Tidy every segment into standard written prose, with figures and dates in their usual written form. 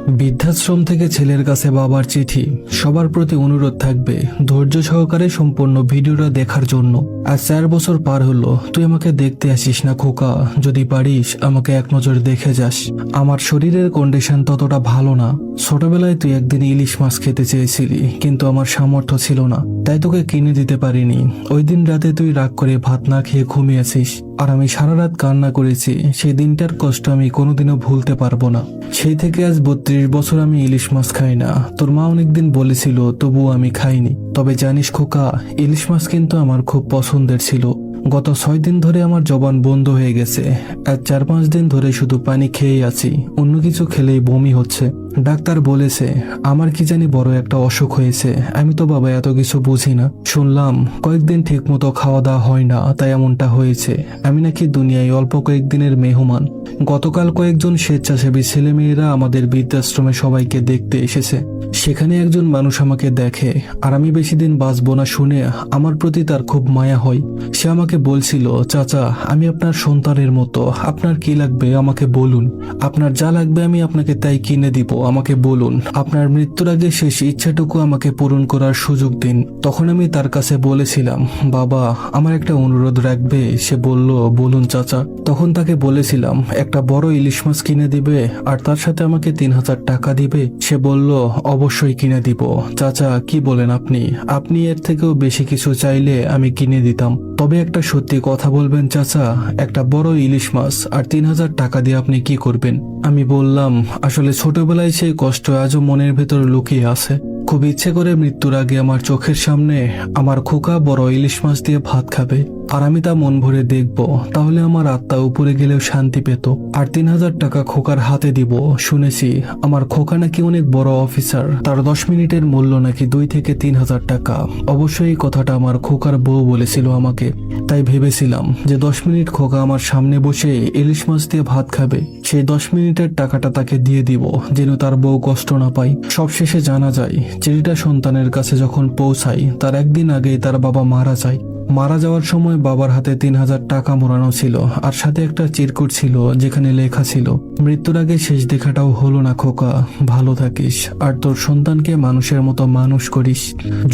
বৃদ্ধাশ্রম থেকে ছেলের কাছে বাবার চিঠি। সবার প্রতি অনুরোধ থাকবে ধৈর্য সহকারে সম্পূর্ণ ভিডিওটা দেখার জন্য। আজ 4 বছর পার হলো, তুই আমাকে দেখতে আসিস না খোকা। যদি পারিস আমাকে এক নজর দেখে যাস। আমার শরীরের কন্ডিশন ততটা ভালো না। ছোটবেলায় তুই একদিন ইলিশ মাছ খেতে চেয়েছিলি, কিন্তু আমার সামর্থ্য ছিল না, তাই তোকে কিনে দিতে পারিনি। ওই দিন রাতে তুই রাগ করে ভাত না খেয়ে ঘুমিয়েছিস, আর আমি সারা রাত কান্না করেছি। সেই দিনটার কষ্ট আমি কোনোদিনও ভুলতে পারবো না। সেই থেকে আজ 32 বছর আমি ইলিশ মাছ খাই না। তোর মা অনেকদিন বলেছিল, তবুও আমি খাইনি। তবে জানিস খোকা, ইলিশ মাছ কিন্তু আমার খুব পছন্দের ছিল। গত 6 দিন ধরে আমার জবান বন্ধ হয়ে গেছে। আজ 4-5 দিন ধরে শুধু পানি খেয়েই আছি। অন্য কিছু খেলেই বমি হচ্ছে। ডাক্তার বলেছে আমার কি জানি বড় একটা অসুখ হয়েছে। আমি তো বাবা এত কিছু বুঝি না। শুনলাম কয়েকদিন ঠিক মতো খাওয়া দাওয়া হয় না, তাই এমনটা হয়েছে। আমি নাকি দুনিয়ায় অল্প কয়েকদিনের মেহমান। গতকাল কয়েকজন স্বেচ্ছাসেবী ছেলেমেয়েরা আমাদের বৃদ্ধাশ্রমে সবাইকে দেখতে এসেছে। সেখানে একজন মানুষ আমাকে দেখে, আর আমি বেশি দিন বাঁচবো না শুনে আমার প্রতি তার খুব মায়া হয়। সে আমাকে বলছিল, চাচা আমি আপনার সন্তানের মতো, আপনার কি লাগবে আমাকে বলুন। আপনার যা লাগবে আমি আপনাকে তাই কিনে দিব, আমাকে বলুন। আপনার মৃত্যুর আগে শেষ ইচ্ছাটুকু আমাকে পূরণ করার সুযোগ দিন। তখন আমি তার কাছে বলেছিলাম, বাবা আমার একটা অনুরোধ রাখবে? সে বলল, বলুন চাচা। তখন তাকে বলেছিলাম একটা বড় ইলিশ মাছ কিনে দিবে, আর তার সাথে আমাকে 3000 টাকা দিবে। সে বলল, অবশ্যই কিনে দিব। চাচা কি বলেন আপনি? আপনি এর থেকেও বেশি কিছু চাইলে আমি কিনে দিতাম, তবে একটা সত্যি কথা বলবেন চাচা, একটা বড় ইলিশ মাছ আর 3000 টাকা দিয়ে আপনি কি করবেন? আমি বললাম, আসলে ছোটবেলায় সেই কষ্ট আজও মনের ভেতর লুকিয়ে আছে। খুব ইচ্ছে করে মৃত্যুর আগে আমার চোখের সামনে আমার খোকা বড় ইলিশ মাছ দিয়ে ভাত খাবে, আর আমি তা মন ভরে দেখব। তাহলে আমার আত্মা উপরে গেলেও শান্তি পেত। আর 3000 টাকা খোকার হাতে দিব। শুনেছি আমার খোকা নাকি অনেক বড় অফিসার, তার 10 মিনিটের মূল্য নাকি 2 থেকে 3000 টাকা। অবশ্যই এই কথাটা আমার খোকার বউ বলেছিল আমাকে। তাই ভেবেছিলাম যে 10 মিনিট খোকা আমার সামনে বসে ইলিশ মাছ দিয়ে ভাত খাবে, সেই 10 মিনিটের টাকাটা তাকে দিয়ে দিব, যেন তার বউ কষ্ট না পায়। সবশেষে জানা যায় চিঠিটা সন্তানের কাছে যখন পৌঁছায় তার একদিন আগেই তার বাবা মারা যায়। মারা যাওয়ার সময় বাবার হাতে 3000 টাকা মোড়ানো ছিল, আর সাথে একটা চিরকুট ছিল যেখানে লেখা ছিল, মৃত্যুর আগে শেষ দেখাটাও হলো না খোকা, ভালো থাকিস আর তোর সন্তানকে মানুষের মতো মানুষ করিস।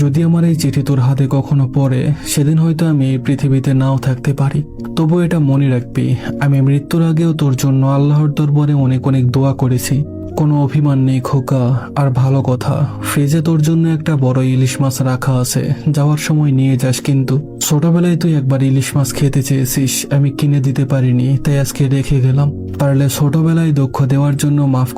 যদি আমার এই চিঠি তোর হাতে কখনো পড়ে, সেদিন হয়তো আমি এই পৃথিবীতে নাও থাকতে পারি। তবু এটা মনে রাখবি, আমি মৃত্যুর আগেও তোর জন্য আল্লাহর দরবারে অনেক অনেক দোয়া করেছি। কোনো অভিমান নেই খোকা। আর ভালো কথা, ফ্রিজে তোর জন্য একটা বড় ইলিশ মাছ রাখা আছে, যাওয়ার সময় নিয়ে যাস কিন্তু। ছোটবেলায় তুই একবার ইলিশ মাছ খেতে চেয়েছিস, আমি কিনে দিতে পারিনি, তাই আজকে রেখে গেলাম। পারলে ছোটবেলায় দুঃখ দেওয়ার জন্য মাফ